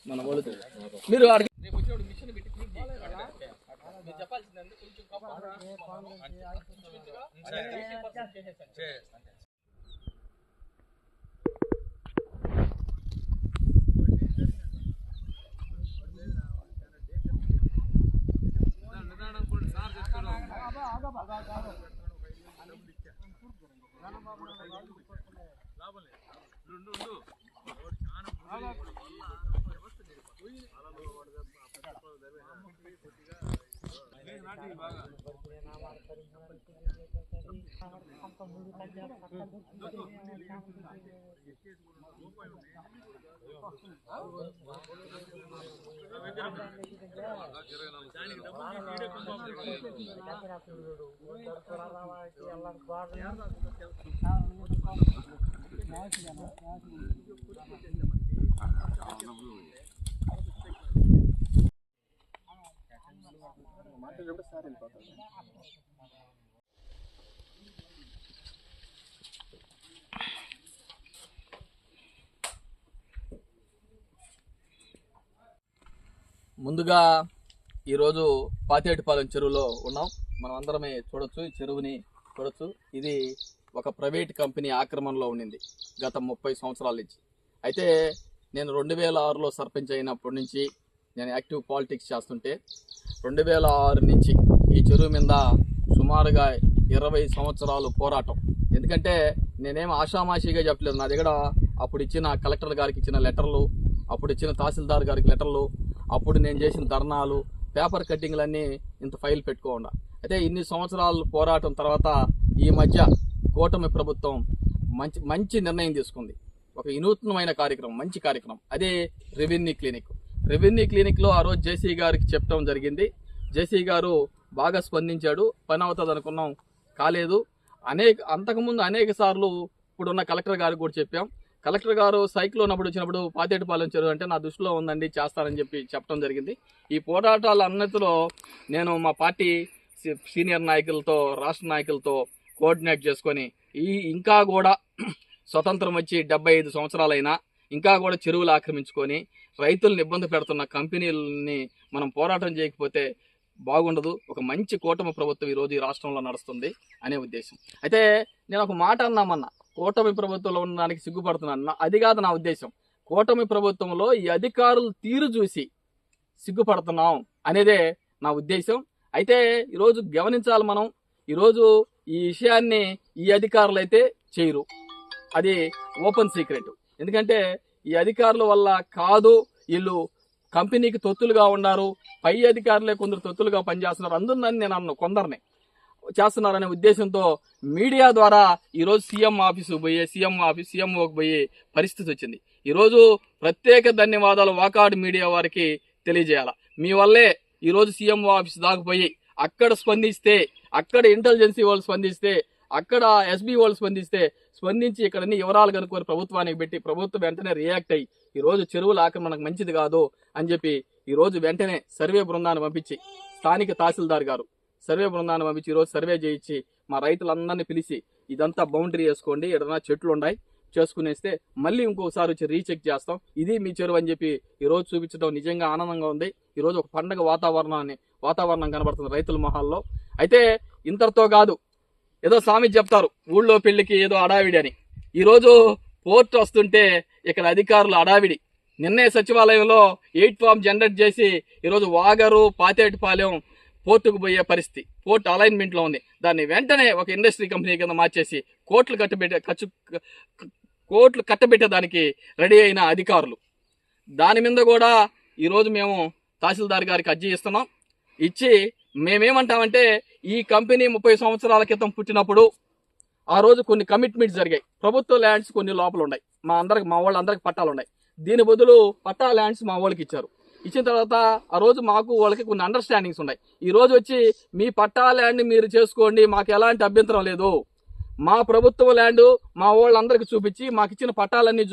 మన వాళ్ళు మీరు రేపు వచ్చినప్పుడు మిషన్ పెట్టి మీరు చెప్పాల్సిందంటే కొంచెం ముందుగా ఈరోజు పాతేటిపాలెం చెరువులో ఉన్నాం. మనం అందరమే చూడొచ్చు, ఈ చెరువుని చూడొచ్చు. ఇది ఒక ప్రైవేట్ కంపెనీ ఆక్రమణలో ఉండింది గత 30 సంవత్సరాల నుంచి. అయితే నేను 2006లో సర్పంచ్ అయినప్పటి నుంచి నేను యాక్టివ్ పాలిటిక్స్ చేస్తుంటే 2006 నుంచి ఈ చెరువు మీద సుమారుగా 20 సంవత్సరాలు పోరాటం. ఎందుకంటే నేనేం ఆషామాషిగా చెప్పలేదు. నా దగ్గర అప్పుడు ఇచ్చిన కలెక్టర్ గారికి ఇచ్చిన లెటర్లు, అప్పుడు ఇచ్చిన తహసీల్దార్ గారికి లెటర్లు, అప్పుడు నేను చేసిన ధర్నాలు, పేపర్ కట్టింగ్లన్నీ ఇంత ఫైల్ పెట్టుకోకుండా. అయితే ఇన్ని సంవత్సరాలు పోరాటం తర్వాత ఈ మధ్య కూటమి ప్రభుత్వం మంచి నిర్ణయం తీసుకుంది. ఒక వినూత్నమైన కార్యక్రమం, మంచి కార్యక్రమం. అదే రెవెన్యూ క్లినిక్. రెవెన్యూ క్లినిక్లో ఆ రోజు జేసీ గారికి చెప్పడం జరిగింది. జేసీ గారు బాగా స్పందించాడు. పని అవుతుంది అనుకున్నాం, కాలేదు. అంతకుముందు అనేక సార్లు ఇప్పుడున్న కలెక్టర్ గారికి కూడా చెప్పాం. కలెక్టర్ గారు సైక్లోన్ అప్పుడు వచ్చినప్పుడు పాతేటిపాలెం చెరువు అంటే నా దృష్టిలో ఉందండి, చేస్తారని చెప్పడం జరిగింది. ఈ పోరాటాల అన్నిటిలో నేను మా పార్టీ సీనియర్ నాయకులతో, రాష్ట్ర నాయకులతో కోఆర్డినేట్ చేసుకొని ఇంకా కూడా స్వతంత్రం వచ్చి 75 సంవత్సరాలైనా ఇంకా కూడా చెరువులు ఆక్రమించుకొని రైతులను ఇబ్బంది పెడుతున్న కంపెనీలని మనం పోరాటం చేయకపోతే బాగుండదు. ఒక మంచి కూటమి ప్రభుత్వం ఈరోజు ఈ రాష్ట్రంలో నడుస్తుంది అనే ఉద్దేశం. అయితే నేను ఒక మాట అన్నామన్నా, కూటమి ప్రభుత్వంలో ఉండడానికి సిగ్గుపడుతున్నాను. అది కాదు నా ఉద్దేశం. కూటమి ప్రభుత్వంలో ఈ అధికారులు తీరు చూసి సిగ్గుపడుతున్నాం అనేదే నా ఉద్దేశం. అయితే ఈరోజు గమనించాలి మనం. ఈరోజు ఈ విషయాన్ని ఈ అధికారులు అయితే చేయరు, అది ఓపెన్ సీక్రెట్. ఎందుకంటే ఈ అధికారుల వల్ల కాదు, వీళ్ళు కంపెనీకి తొత్తులుగా ఉన్నారు, పై అధికారులే కొందరు తొత్తులుగా పనిచేస్తున్నారు, అందుకని నేను అన్న కొందరిని చేస్తున్నారనే ఉద్దేశంతో మీడియా ద్వారా ఈరోజు సీఎం ఆఫీసు పోయి సీఎంఓకి పోయే పరిస్థితి వచ్చింది. ఈరోజు ప్రత్యేక ధన్యవాదాలు వాకాడు మీడియా వారికి తెలియజేయాలి. మీ వల్లే ఈరోజు సీఎంఓ ఆఫీస్ దాకపోయి అక్కడ స్పందిస్తే, అక్కడ ఇంటెలిజెన్సీ వాళ్ళు స్పందిస్తే, అక్కడ ఎస్బీ వాళ్ళు స్పందించి ఇక్కడ వివరాలు కనుక్కొని ప్రభుత్వానికి పెట్టి ప్రభుత్వం వెంటనే రియాక్ట్ అయ్యి ఈరోజు చెరువుల ఆక్రమణకు మంచిది కాదు అని చెప్పి ఈరోజు వెంటనే సర్వే బృందాన్ని పంపించి, స్థానిక తహసీల్దార్ గారు సర్వే బృందాన్ని పంపించి ఈరోజు సర్వే చేయించి మా రైతులందరినీ పిలిచి ఇదంతా బౌండరీ వేసుకోండి, ఏదైనా చెట్లు ఉన్నాయి చేసుకునేస్తే మళ్ళీ ఇంకోసారి వచ్చి రీచెక్ చేస్తాం, ఇది మీ చెరువు అని చెప్పి ఈరోజు చూపించడం నిజంగా ఆనందంగా ఉంది. ఈరోజు ఒక పండగ వాతావరణం కనబడుతుంది రైతుల మొహాల్లో. అయితే ఇంతటితో కాదు, ఏదో స్వామి చెప్తారు ఊళ్ళో పెళ్లికి ఏదో అడావిడి అని. ఈరోజు పోర్ట్ వస్తుంటే ఇక్కడ అధికారులు అడావిడి. నిన్నే సచివాలయంలో 8 ఫామ్ జనరేట్ చేసి ఈరోజు వాగరు పాతేటిపాలెం పోర్టుకు పోయే పరిస్థితి, పోర్ట్ అలైన్మెంట్లో ఉంది. దాన్ని వెంటనే ఒక ఇండస్ట్రీ కంపెనీ కింద మార్చేసి కోట్లు కట్టబెట్టేదానికి రెడీ అయిన అధికారులు. దాని మీద కూడా ఈరోజు మేము తహసీల్దార్ గారికి అర్జీ ఇస్తున్నాం. ఇచ్చి మేమేమంటామంటే ఈ కంపెనీ 30 సంవత్సరాల క్రితం పుట్టినప్పుడు ఆ రోజు కొన్ని కమిట్మెంట్స్ జరిగాయి. ప్రభుత్వ ల్యాండ్స్ కొన్ని లోపల ఉన్నాయి, మా వాళ్ళందరికి పట్టాలు ఉన్నాయి. దీని బదులు పట్టా ల్యాండ్స్ మా వాళ్ళకి ఇచ్చారు. ఇచ్చిన తర్వాత ఆ రోజు మాకు వాళ్ళకి కొన్ని అండర్స్టాండింగ్స్ ఉన్నాయి. ఈ రోజు వచ్చి మీ పట్టా ల్యాండ్ మీరు చేసుకోండి, మాకు ఎలాంటి అభ్యంతరం లేదు, మా ప్రభుత్వ ల్యాండ్ మా వాళ్ళందరికీ చూపించి మాకు ఇచ్చిన పట్టాలన్నీ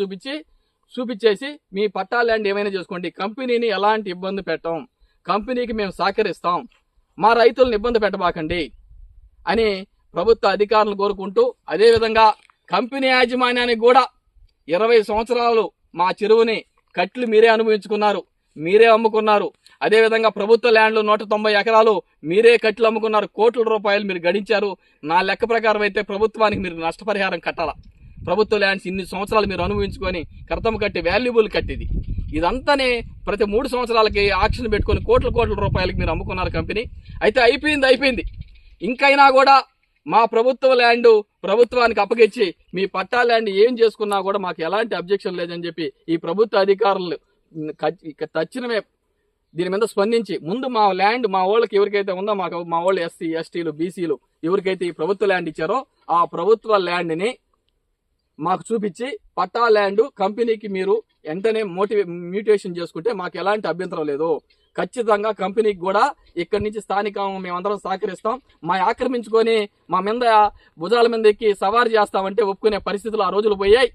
చూపించేసి మీ పట్టా ల్యాండ్ ఏమైనా చేసుకోండి, కంపెనీని ఎలాంటి ఇబ్బంది పెట్టం, కంపెనీకి మేము సహకరిస్తాం, మా రైతులను ఇబ్బంది పెట్టబాకండి అని ప్రభుత్వ అధికారులను కోరుకుంటూ, అదేవిధంగా కంపెనీ యాజమాన్యానికి కూడా 20 సంవత్సరాలు మా చెరువుని కట్లు మీరే అనుభవించుకున్నారు, మీరే అమ్ముకున్నారు. అదేవిధంగా ప్రభుత్వ ల్యాండ్లు 190 ఎకరాలు మీరే కట్లు అమ్ముకున్నారు, కోట్ల రూపాయలు మీరు గడించారు. నా లెక్క ప్రకారం అయితే ప్రభుత్వానికి మీరు నష్టపరిహారం కట్టాలా. ప్రభుత్వ ల్యాండ్స్ ఇన్ని సంవత్సరాలు మీరు అనుభవించుకొని కర్తం కట్టి వాల్యుబుల్ కట్టిది ఇదంతానే ప్రతి 3 సంవత్సరాలకి ఆక్షన్ పెట్టుకొని కోట్ల రూపాయలకి మీరు అమ్ముకున్నారు కంపెనీ. అయితే అయిపోయింది. ఇంకైనా కూడా మా ప్రభుత్వ ల్యాండ్ ప్రభుత్వానికి అప్పగించి మీ పట్టా ల్యాండ్ ఏం చేసుకున్నా కూడా మాకు ఎలాంటి అబ్జెక్షన్ లేదని చెప్పి ఈ ప్రభుత్వ అధికారులు తక్షణమే దీని మీద స్పందించి ముందు మా ల్యాండ్ మా వాళ్ళకి ఎవరికైతే ఉందో మా వాళ్ళు ఎస్సీ ఎస్టీలు బీసీలు ఎవరికైతే ఈ ప్రభుత్వ ల్యాండ్ ఇచ్చారో ఆ ప్రభుత్వ ల్యాండ్ని మాకు చూపించి పట్టా ల్యాండ్ కంపెనీకి మీరు వెంటనే మ్యూటేషన్ చేసుకుంటే మాకు ఎలాంటి అభ్యంతరం లేదు. ఖచ్చితంగా కంపెనీకి కూడా ఇక్కడి నుంచి స్థానిక మేమందరం సహకరిస్తాం. మా ఆక్రమించుకొని మా మీద భుజాల మీద ఎక్కి సవారీ చేస్తామంటే ఒప్పుకునే పరిస్థితులు ఆ రోజులు పోయాయి.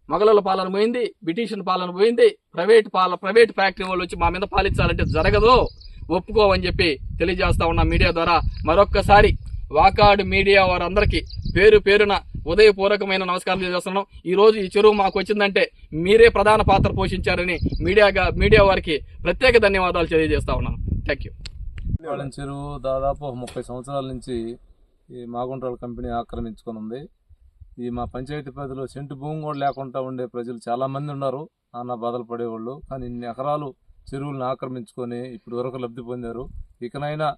మొఘలుల పాలన పోయింది, బ్రిటిషన్ పాలన పోయింది, ప్రైవేట్ ఫ్యాక్టరీ వాళ్ళు వచ్చి మా మీద పాలించాలంటే జరగదు, ఒప్పుకోవని చెప్పి తెలియజేస్తా ఉన్నా మీడియా ద్వారా. మరొక్కసారి వాకాడు మీడియా వారందరికీ పేరున ఉదయపూర్వకమైన నమస్కారం తెలియజేస్తున్నాం. ఈ రోజు ఈ చెరువు మాకు వచ్చిందంటే మీరే ప్రధాన పాత్ర పోషించారని మీడియా వారికి ప్రత్యేక ధన్యవాదాలు తెలియజేస్తా ఉన్నాను. Thank you. చెరువు దాదాపు 30 సంవత్సరాల నుంచి ఈ మాగుంట్రాల కంపెనీ ఆక్రమించుకొని ఉంది. ఈ మా పంచాయతీ పరిధిలో సెంటు భూమి కూడా లేకుండా ఉండే ప్రజలు చాలా మంది ఉన్నారు, నానా బాధలు పడేవాళ్ళు. కానీ ఇన్ని ఎకరాలు చెరువులను ఆక్రమించుకొని ఇప్పుడు వరకు లబ్ధి పొందారు. ఇకనైనా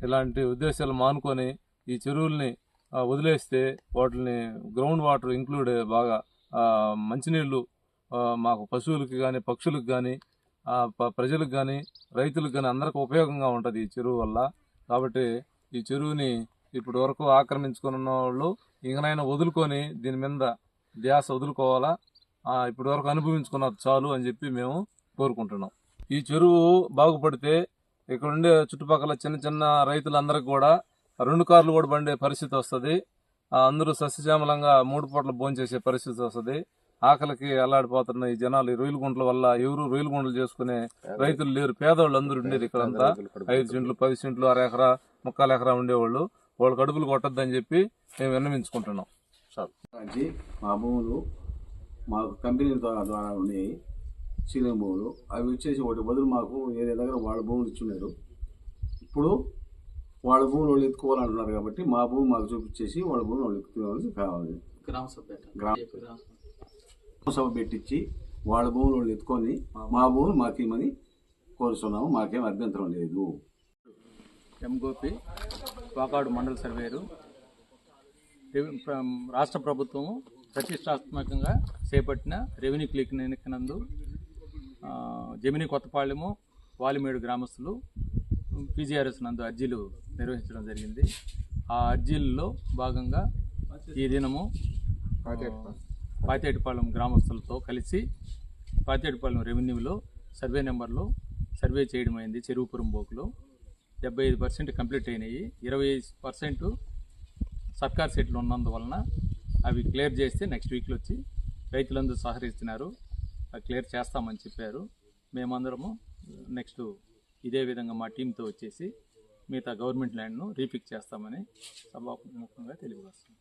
ఇలాంటి ఉద్దేశాలు మానుకొని ఈ చెరువుల్ని వదిలేస్తే వాటిని గ్రౌండ్ వాటర్ ఇంక్లూడ్ బాగా మంచినీళ్ళు మాకు పశువులకి కానీ పక్షులకు కానీ ప్రజలకు కానీ రైతులకు కానీ అందరికీ ఉపయోగంగా ఉంటుంది ఈ చెరువు వల్ల. కాబట్టి ఈ చెరువుని ఇప్పటి వరకు ఆక్రమించుకుని ఉన్న వాళ్ళు ఇంకనైనా వదులుకొని దీని మీద ధ్యాస వదులుకోవాలా, ఇప్పటి వరకు అనుభవించుకున్నారు చాలు అని చెప్పి మేము కోరుకుంటున్నాం. ఈ చెరువు బాగుపడితే ఇక్కడ ఉండే చుట్టుపక్కల చిన్న రైతులందరికీ కూడా 2 కార్లు కూడా బండే పరిస్థితి వస్తుంది. అందరూ సస్యశ్యామలంగా 3 పూటలు భోంచేసే పరిస్థితి వస్తుంది. ఆకలికి అల్లాడిపోతున్న ఈ జనాలు ఈ రొయ్యల గుంటల వల్ల ఎవరు రొయ్యల గుంటలు చేసుకునే రైతులు లేరు. పేదవాళ్ళు అందరూ ఉండేది ఇక్కడంతా 5 సెంట్లు 10 సెంట్లు 1/2 ఎకరా 3/4 ఎకరా ఉండేవాళ్ళు. వాళ్ళు కడుపులు కొట్టద్దని చెప్పి మేము విన్నవించుకుంటున్నాం. మా భూములు మాకు కంపెనీ ద్వారా ఉన్నాయి, సీలింగ్ భూములు. అవి వచ్చేసి ఒకటి బదులు మాకు వేరే దగ్గర వాళ్ళ భూములు ఇచ్చున్నారు. ఇప్పుడు వాళ్ళ భూములు వాళ్ళు ఎత్తుకోవాలంటున్నారు కాబట్టి మా భూమి మాకు చూపించేసి వాళ్ళ భూములు వాళ్ళు ఎత్తుకోవాల్సి కావాలి. గ్రామ సభ పెట్టించి వాళ్ళ భూములు వాళ్ళు ఎత్తుకొని మా భూములు మాకేమని కోరుతున్నాము. మాకేం అభ్యంతరం లేదు. ఎంగోపి వాకాడు మండల సర్వేరు. రాష్ట్ర ప్రభుత్వం ప్రతిష్టాత్మకంగా చేపట్టిన రెవెన్యూ క్లినిక్ నందు జమిని కొత్తపాళ్యము వాలిమేడు గ్రామస్తులు పీజీఆర్ఎస్ నందు అర్జీలు నిర్వహించడం జరిగింది. ఆ అర్జీల్లో భాగంగా ఈ దినము పాతేటిపాలెం గ్రామస్తులతో కలిసి పాతేటిపాలెం రెవెన్యూలో సర్వే నెంబర్లో సర్వే చేయడం అయింది. చెరువుపురం బోకులో 75% కంప్లీట్ అయినాయి. 20% సర్కార్ సెట్లు ఉన్నందువలన అవి క్లియర్ చేస్తే నెక్స్ట్ వీక్లో వచ్చి రైతులందరూ సహకరిస్తున్నారు, అవి క్లియర్ చేస్తామని చెప్పారు. మేమందరము నెక్స్ట్ ఇదే విధంగా మా టీంతో వచ్చేసి మిగతా గవర్నమెంట్ ల్యాండ్ను రీపిక్ చేస్తామని సభాముఖంగా తెలియజేస్తాం.